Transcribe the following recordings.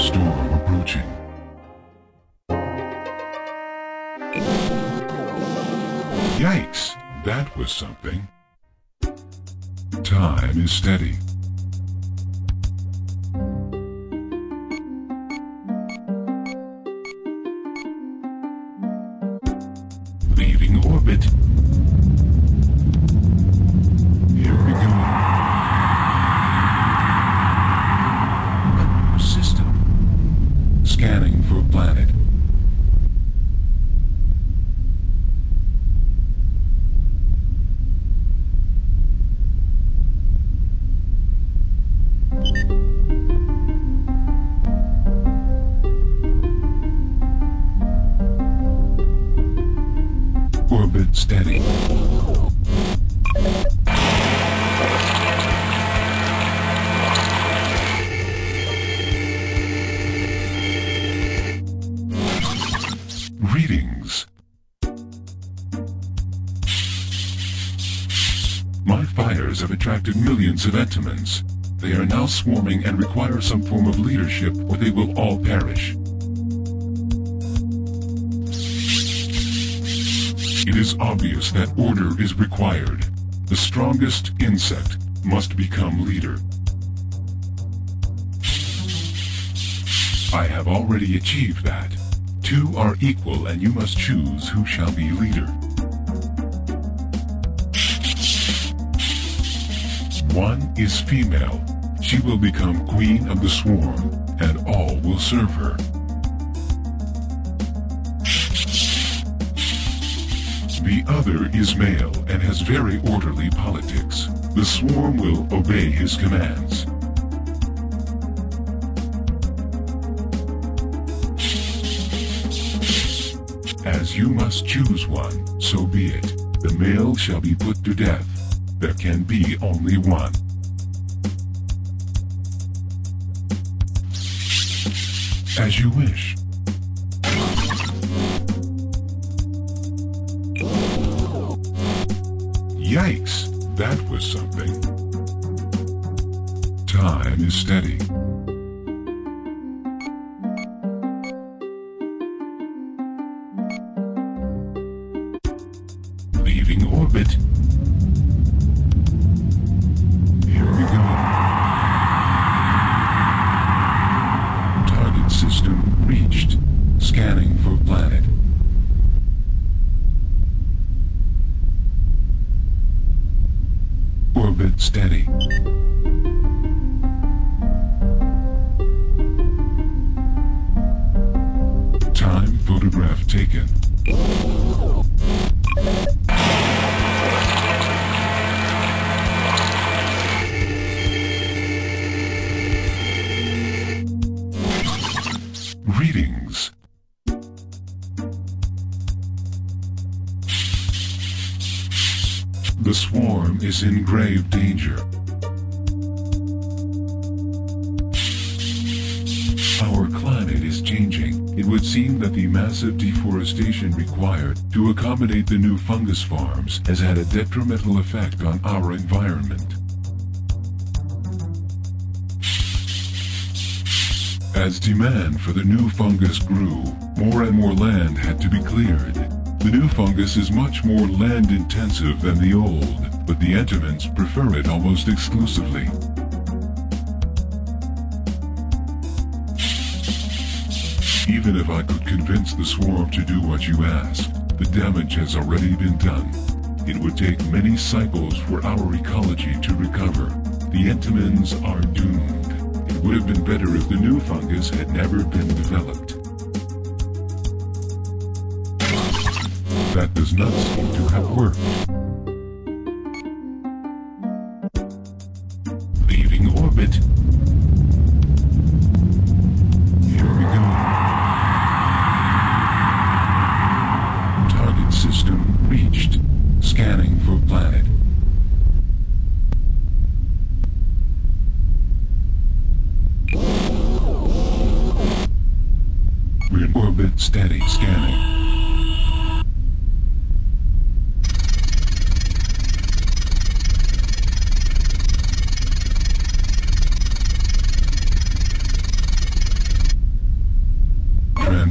storm approaching. Yikes! That was something. Time is steady. Leaving orbit. Here we go. System. Scanning for planet. Orbit steady. Readings. My fires have attracted millions of Entomons. They are now swarming and require some form of leadership or they will all perish. It is obvious that order is required. The strongest insect must become leader. I have already achieved that. 2 are equal and you must choose who shall be leader. 1 is female. She will become queen of the swarm, and all will serve her. The other is male and has very orderly politics. The swarm will obey his commands. As you must choose one, so be it. The male shall be put to death. There can be only one. As you wish. Yikes! That was something. Time is steady. Leaving orbit. Here we go. Target system reached. Scanning for planet. Orbit steady. Time photograph taken. Readings. The swarm is in grave danger. Our climate is changing. It would seem that the massive deforestation required to accommodate the new fungus farms has had a detrimental effect on our environment. As demand for the new fungus grew, more and more land had to be cleared. The new fungus is much more land-intensive than the old, but the Entomons prefer it almost exclusively. Even if I could convince the swarm to do what you ask, the damage has already been done. It would take many cycles for our ecology to recover. The Entomons are doomed. It would have been better if the new fungus had never been developed. That does not seem to have worked. Leaving orbit. Here we go. Target system reached. Scanning for planet. We're in orbit steady scanning.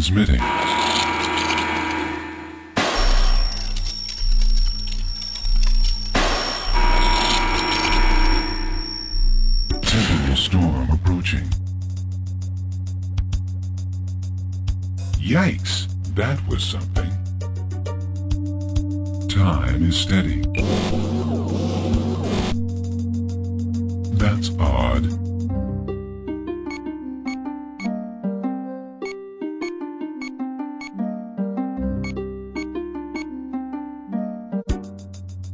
Transmitting. Temperature storm approaching. Yikes, that was something. Time is steady. That's odd.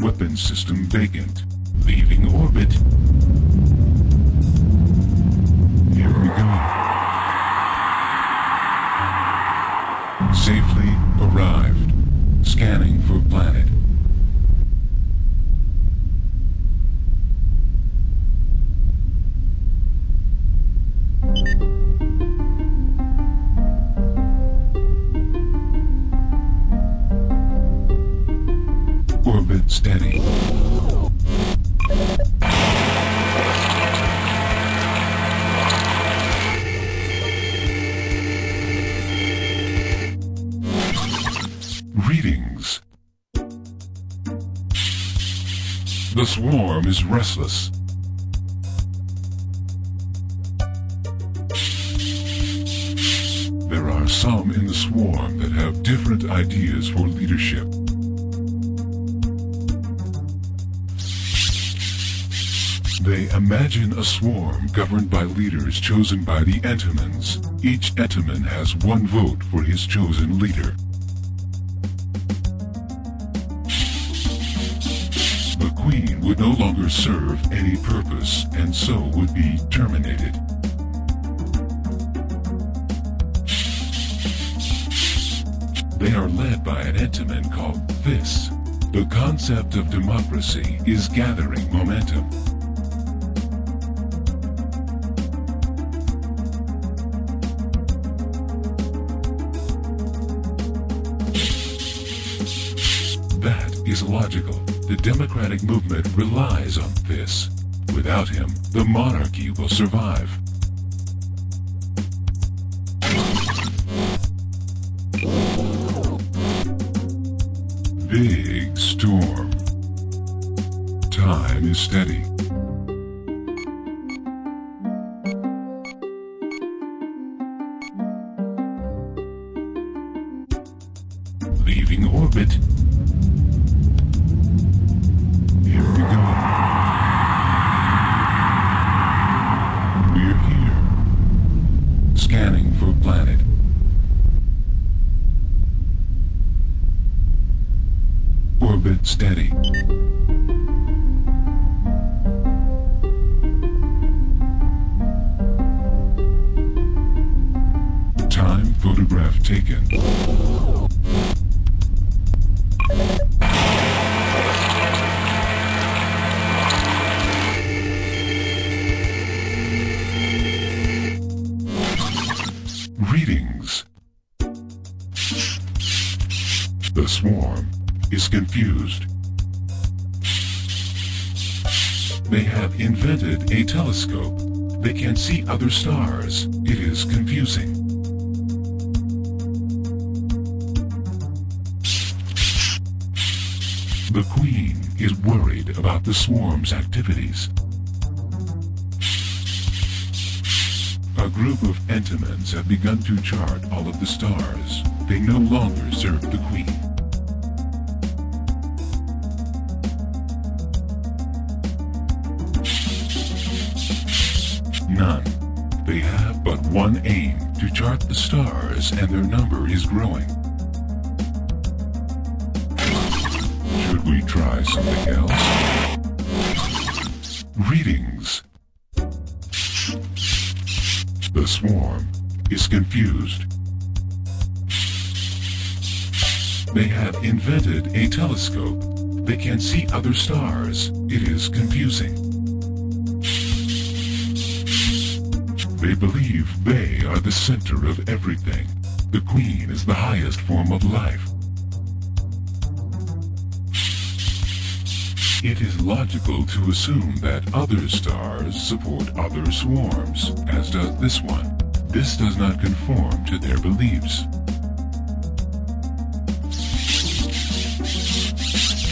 Weapon system vacant. Leaving orbit. Here we go. Safely arrived. Scanning for planet. Orbit steady. Readings. The swarm is restless. There are some in the swarm that have different ideas for leadership. They imagine a swarm governed by leaders chosen by the Entomons. Each Entomon has one vote for his chosen leader. The Queen would no longer serve any purpose, and so would be terminated. They are led by an Entomon called This. The concept of democracy is gathering momentum. That is logical. The democratic movement relies on this. Without him, the monarchy will survive. Big storm. Time is steady. Leaving orbit. Here we go. We're here. Scanning for planet. Orbit steady. Time photograph taken. Readings. The swarm is confused. They have invented a telescope. They can see other stars. It is confusing. The Queen is worried about the swarm's activities. A group of Entomons have begun to chart all of the stars. They no longer serve the Queen. None. They have but one aim, to chart the stars, and their number is growing. Should we try something else? Readings. The swarm is confused. They have invented a telescope. They can see other stars. It is confusing. They believe they are the center of everything. The Queen is the highest form of life. It is logical to assume that other stars support other swarms, as does this one. This does not conform to their beliefs.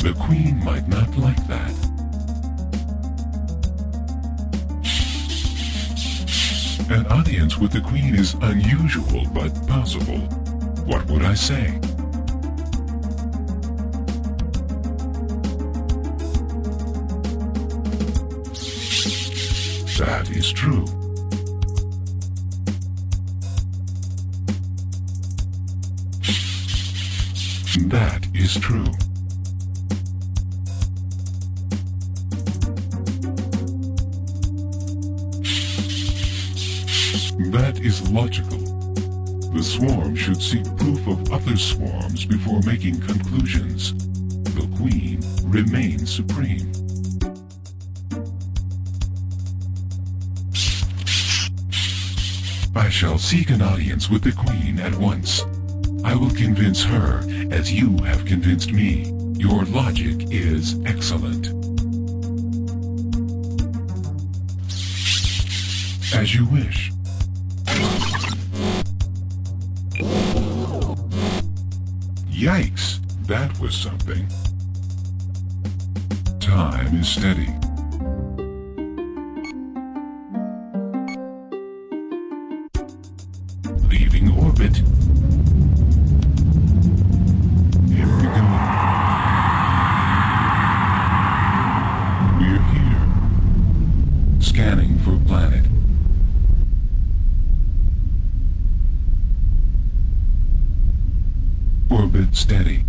The Queen might not like that. An audience with the Queen is unusual but possible. What would I say? That is true. That is true. That is logical. The swarm should seek proof of other swarms before making conclusions. The Queen remains supreme. I shall seek an audience with the Queen at once. I will convince her as you have convinced me. Your logic is excellent. As you wish. Yikes, that was something. Time is steady. Leaving orbit. Here we go. We're here. Scanning for planet. Orbit steady.